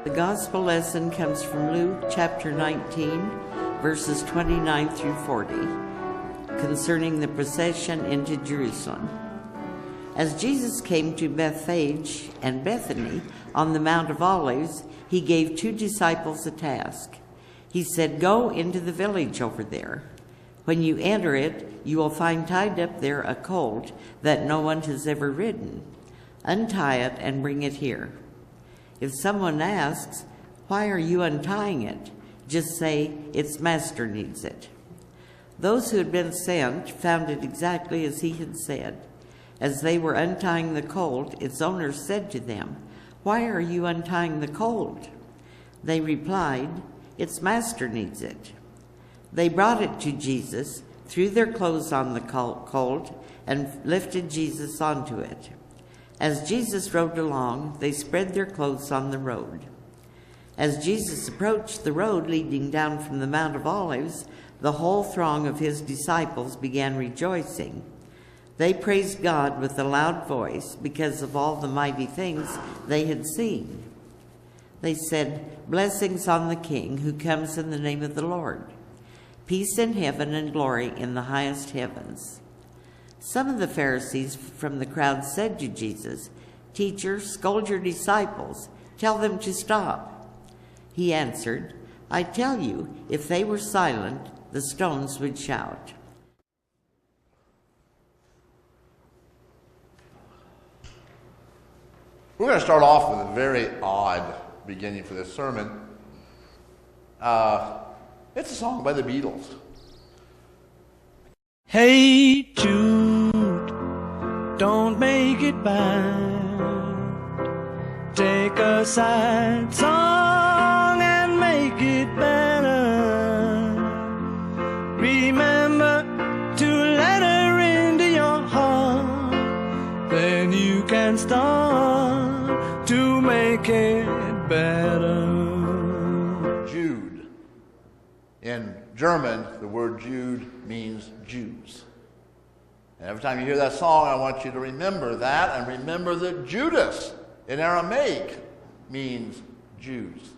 The gospel lesson comes from Luke chapter 19, verses 29 through 40, concerning the procession into Jerusalem. As Jesus came to Bethphage and Bethany on the Mount of Olives, he gave 2 disciples a task. He said, "Go into the village over there. When you enter it, you will find tied up there a colt that no one has ever ridden. Untie it and bring it here. If someone asks, 'Why are you untying it?' just say, 'Its master needs it.'" Those who had been sent found it exactly as he had said. As they were untying the colt, its owner said to them, "Why are you untying the colt?" They replied, "Its master needs it." They brought it to Jesus, threw their clothes on the colt, and lifted Jesus onto it. As Jesus rode along, they spread their clothes on the road. As Jesus approached the road leading down from the Mount of Olives, the whole throng of his disciples began rejoicing. They praised God with a loud voice because of all the mighty things they had seen. They said, "Blessings on the King who comes in the name of the Lord. Peace in heaven and glory in the highest heavens." Some of the Pharisees from the crowd said to Jesus, "Teacher, scold your disciples. Tell them to stop." He answered, "I tell you, if they were silent, the stones would shout." We're going to start off with a very odd beginning for this sermon. It's a song by the Beatles. Hey Jude, don't make it bad. Take a sad song and make it better. Remember to let her into your heart. Then you can start to make it better. Jude. In German, the word Jude means Jews. And every time you hear that song, I want you to remember that, and remember that Judas in Aramaic means Jews.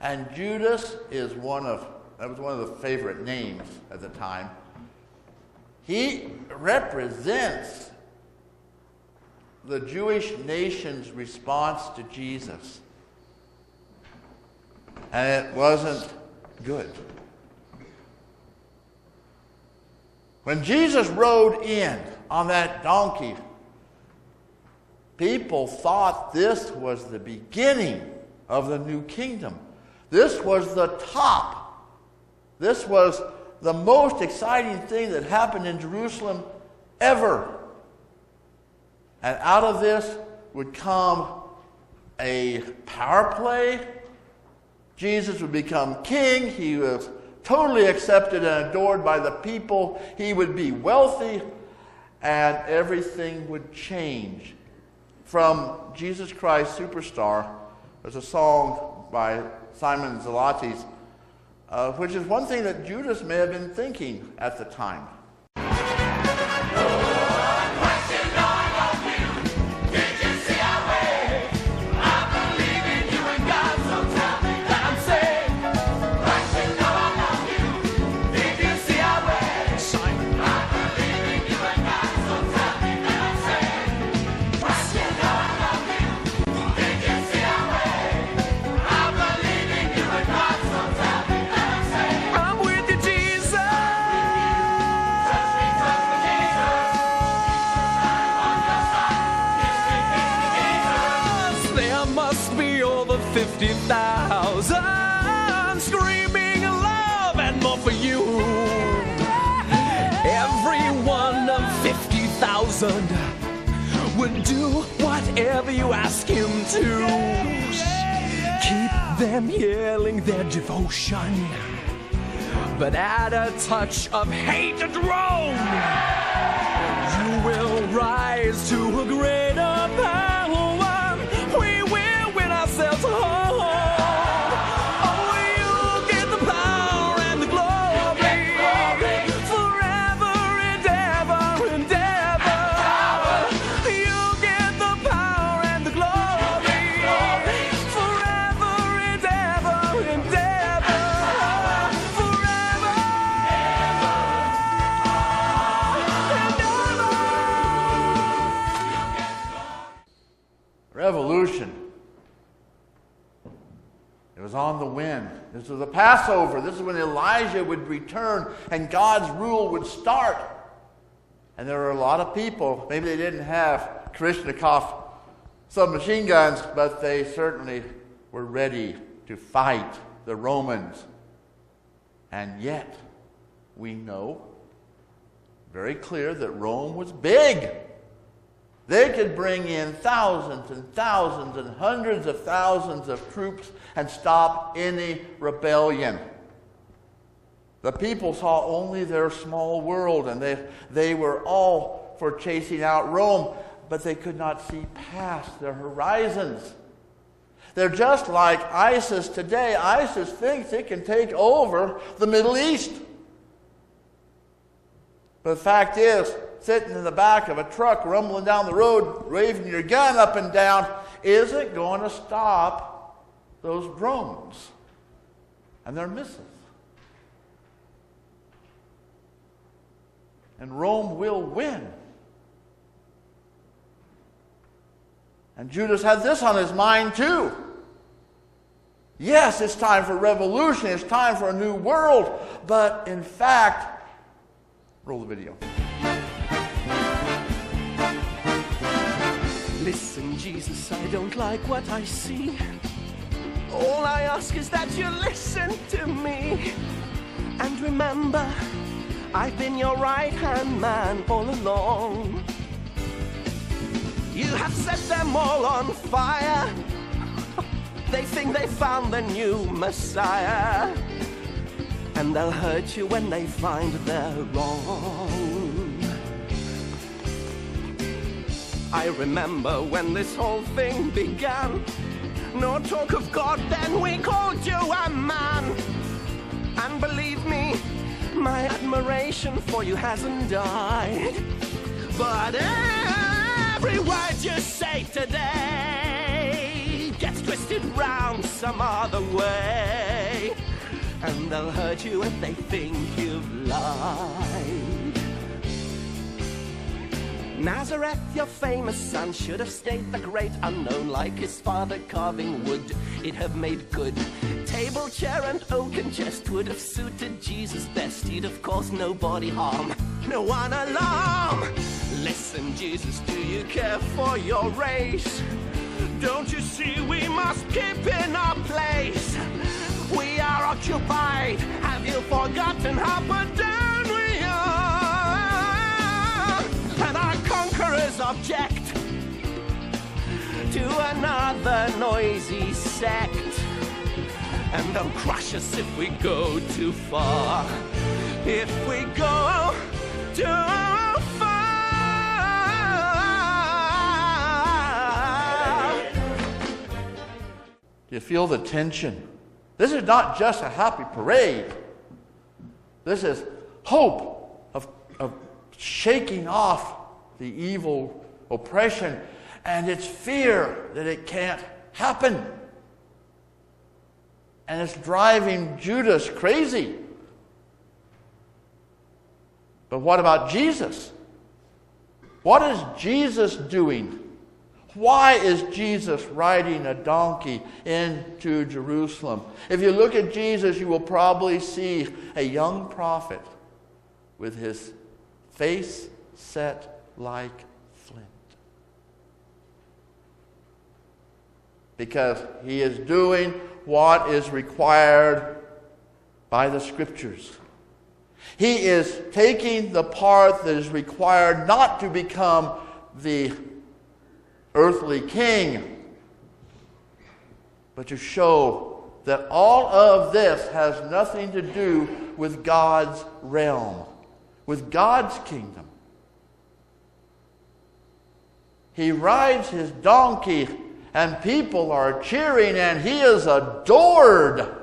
And Judas was one of the favorite names at the time. He represents the Jewish nation's response to Jesus. And it wasn't good. When Jesus rode in on that donkey, people thought this was the beginning of the new kingdom. This was the top. This was the most exciting thing that happened in Jerusalem ever. And out of this would come a power play. Jesus would become king. He was totally accepted and adored by the people. He would be wealthy, and everything would change. From Jesus Christ Superstar, there's a song by Simon Zalatis, which is one thing that Judas may have been thinking at the time. There must be over 50,000 screaming love and more for you. Every one of 50,000 would do whatever you ask him to. Keep them yelling their devotion, but add a touch of hate and wrong. You will rise to a greater power. We will win ourselves home. Oh, you get the power and the glory forever and ever and ever. You get the power and the glory forever was on the wind. This was the Passover. This is when Elijah would return and God's rule would start. And there were a lot of people. Maybe they didn't have Kalashnikov submachine guns, but they certainly were ready to fight the Romans. And yet, we know very clear that Rome was big. They could bring in thousands and thousands and hundreds of thousands of troops and stop any rebellion. The people saw only their small world, and they were all for chasing out Rome, but they could not see past their horizons. They're just like ISIS today. ISIS thinks it can take over the Middle East. But the fact is, sitting in the back of a truck, rumbling down the road, waving your gun up and down, isn't going to stop those drones and their missiles. And Rome will win. And Judas had this on his mind too. Yes, it's time for revolution. It's time for a new world. But in fact, roll the video. Listen, Jesus, I don't like what I see. All I ask is that you listen to me. And remember, I've been your right-hand man all along. You have set them all on fire. They think they found the new Messiah. And they'll hurt you when they find they're wrong. I remember when this whole thing began. No talk of God, then we called you a man. And believe me, my admiration for you hasn't died. But every word you say today gets twisted round some other way. And they'll hurt you if they think you've lied. Nazareth, your famous son, should have stayed the great unknown. Like his father carving wood, it'd have made good. Table, chair, and oaken chest would have suited Jesus best. He'd have caused nobody harm, no one alarm. Listen, Jesus, do you care for your race? Don't you see we must keep in our place? We are occupied. Have you forgotten how put down we are? And our conquerors object to another noisy sect. And they'll crush us if we go too far. If we go too far. Do you feel the tension? This is not just a happy parade. This is hope of shaking off the evil oppression, and it's fear that it can't happen. And it's driving Judas crazy. But what about Jesus? What is Jesus doing? Why is Jesus riding a donkey into Jerusalem? If you look at Jesus, you will probably see a young prophet with his face set like flint. Because he is doing what is required by the Scriptures. He is taking the part that is required not to become the earthly king, but to show that all of this has nothing to do with God's realm, with God's kingdom. He rides his donkey and people are cheering and he is adored.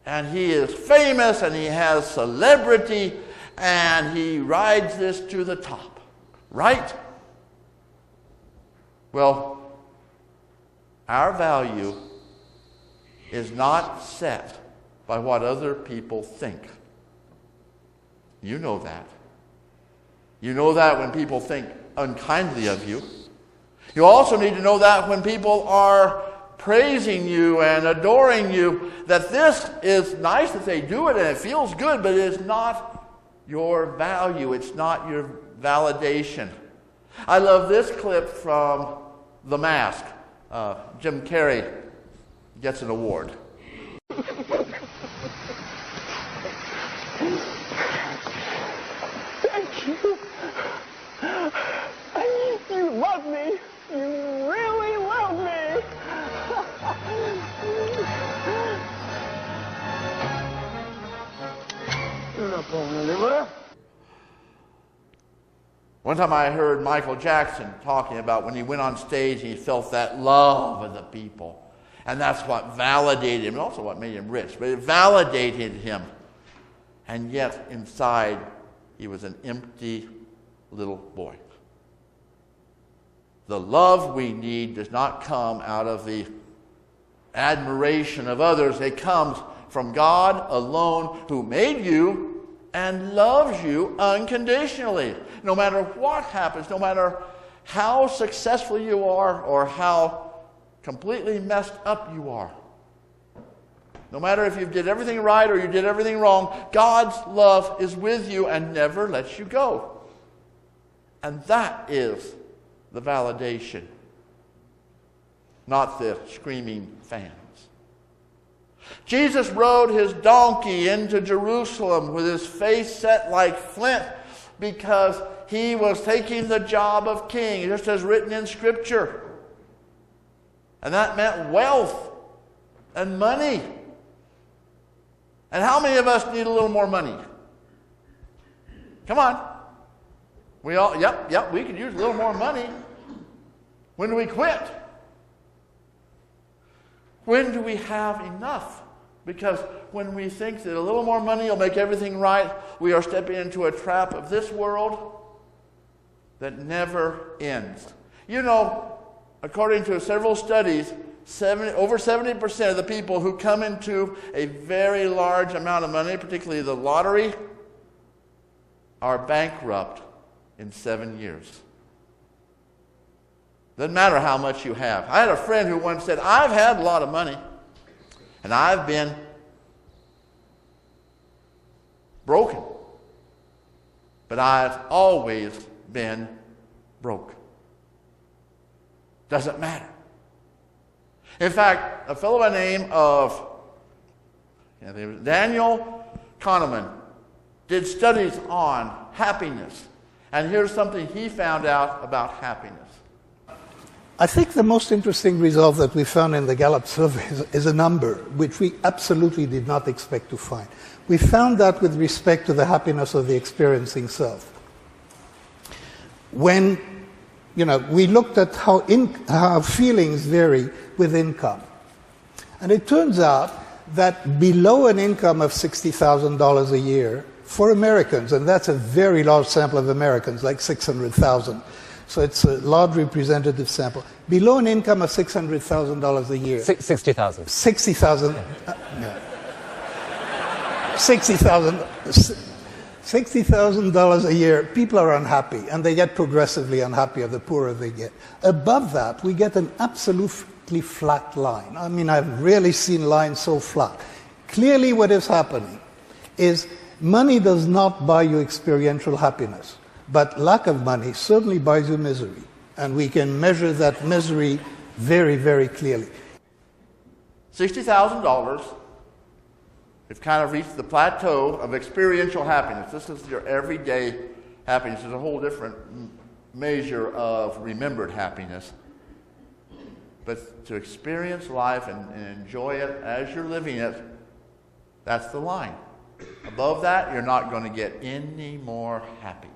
And he is famous and he has celebrity and he rides this to the top. Right? Well, our value is not set by what other people think. You know that. You know that when people think unkindly of you. You also need to know that when people are praising you and adoring you, that this is nice that they do it and it feels good, but it is not your value. It's not your validation. I love this clip from The Mask. Jim Carrey gets an award. Thank you. You love me. You really love me. One time I heard Michael Jackson talking about when he went on stage, he felt that love of the people. And that's what validated him, and also what made him rich. But it validated him. And yet, inside, he was an empty little boy. The love we need does not come out of the admiration of others. It comes from God alone, who made you and loves you unconditionally. No matter what happens, no matter how successful you are or how completely messed up you are, no matter if you did everything right or you did everything wrong, God's love is with you and never lets you go. And that is the validation, not the screaming fans. Jesus rode his donkey into Jerusalem with his face set like flint because he was taking the job of king, just as written in Scripture. And that meant wealth and money. And how many of us need a little more money? Come on. We all, yep, we could use a little more money. When do we quit? When do we have enough? Because when we think that a little more money will make everything right, we are stepping into a trap of this world that never ends. You know, according to several studies, over 70% of the people who come into a very large amount of money, particularly the lottery, are bankrupt in 7 years. Doesn't matter how much you have. I had a friend who once said, I've had a lot of money, and I've been broken, but I've always been broke. Doesn't matter. In fact, a fellow by the name of Daniel Kahneman did studies on happiness. And here's something he found out about happiness. I think the most interesting result that we found in the Gallup survey is a number which we absolutely did not expect to find. We found that with respect to the happiness of the experiencing self. When we looked at how feelings vary with income. And it turns out that below an income of $60,000 a year for Americans, and that's a very large sample of Americans, like 600,000. So it's a large representative sample. Below an income of $600,000 a year. 60,000. 60,000. No. $60,000 a year, people are unhappy, and they get progressively unhappier the poorer they get. Above that, we get an absolutely flat line. I mean, I've rarely seen lines so flat. Clearly what is happening is money does not buy you experiential happiness, but lack of money certainly buys you misery. And we can measure that misery very, very clearly. $60,000, we've kind of reached the plateau of experiential happiness. This is your everyday happiness. There's a whole different measure of remembered happiness. But to experience life and enjoy it as you're living it, that's the line. Above that, you're not going to get any more happy.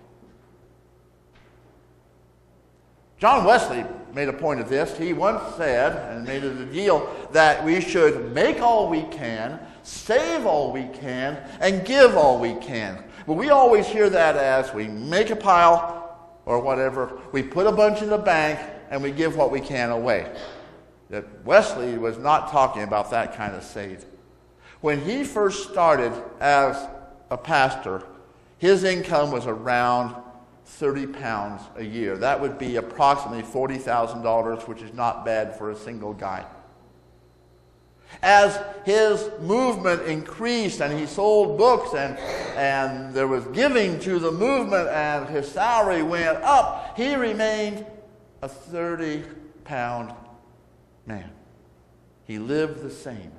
John Wesley made a point of this. He once said, and made it a deal, that we should make all we can, save all we can, and give all we can. But we always hear that as we make a pile or whatever, we put a bunch in the bank, and we give what we can away. That Wesley was not talking about that kind of save. When he first started as a pastor, his income was around 30 pounds a year. That would be approximately $40,000, which is not bad for a single guy. As his movement increased and he sold books and there was giving to the movement and his salary went up, he remained a 30-pound man. He lived the same.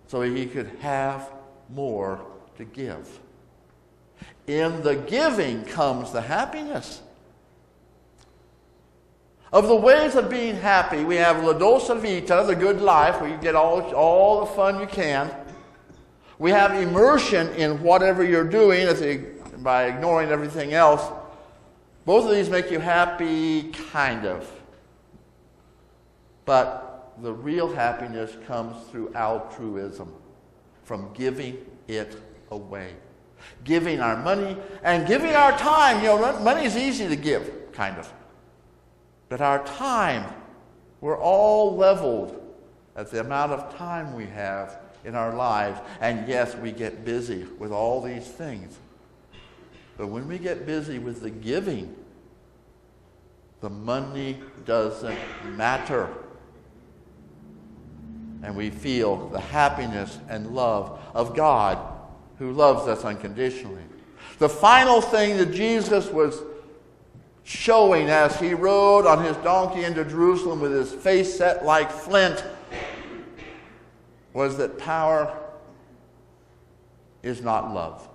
So he could have more to give. In the giving comes the happiness. Of the ways of being happy, we have La Dolce Vita, the good life, where you get all the fun you can. We have immersion in whatever you're doing by ignoring everything else. Both of these make you happy, kind of. But the real happiness comes through altruism, from giving it away. Giving our money and giving our time. Money is easy to give, kind of. But our time, we're all leveled at the amount of time we have in our lives. And yes, we get busy with all these things. But when we get busy with the giving, the money doesn't matter. And we feel the happiness and love of God, who loves us unconditionally. The final thing that Jesus was showing as he rode on his donkey into Jerusalem with his face set like flint was that power is not love.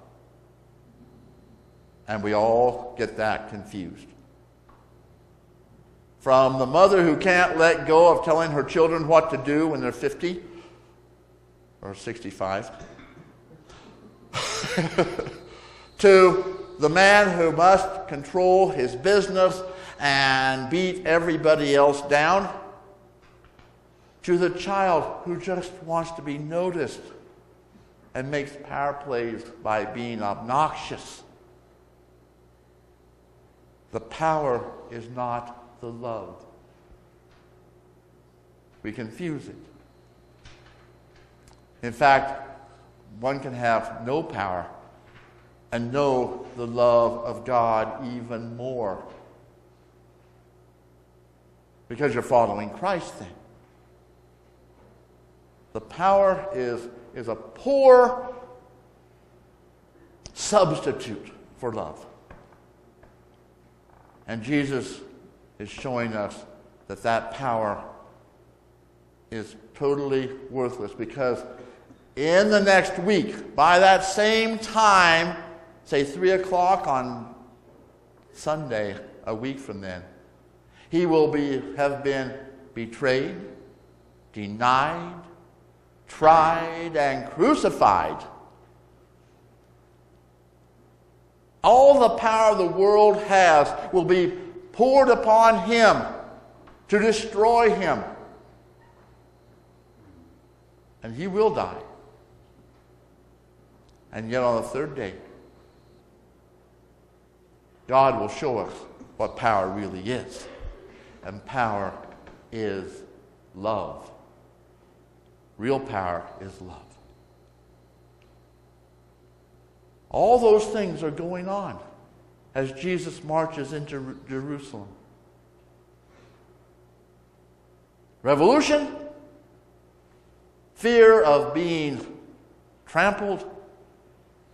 And we all get that confused. From the mother who can't let go of telling her children what to do when they're 50 or 65 to the man who must control his business and beat everybody else down, to the child who just wants to be noticed and makes power plays by being obnoxious. The power is not the love. We confuse it. In fact, one can have no power and know the love of God even more. Because you're following Christ then. The power is a poor substitute for love. And Jesus is showing us that power is totally worthless, because in the next week, by that same time, say 3 o'clock on Sunday, a week from then, he will have been betrayed, denied, tried, and crucified. All the power the world has will be poured upon him to destroy him. And he will die. And yet on the third day, God will show us what power really is. And power is love. Real power is love. All those things are going on as Jesus marches into Jerusalem. Revolution, fear of being trampled,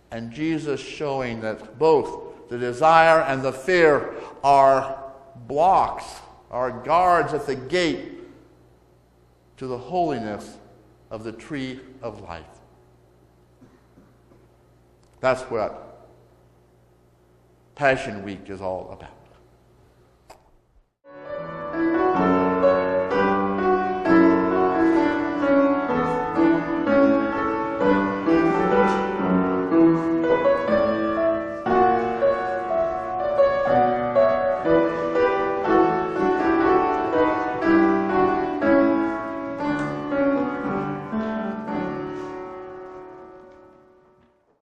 and Jesus showing that both the desire and the fear are blocks, are guards at the gate to the holiness of the tree of life. That's what Passion Week is all about.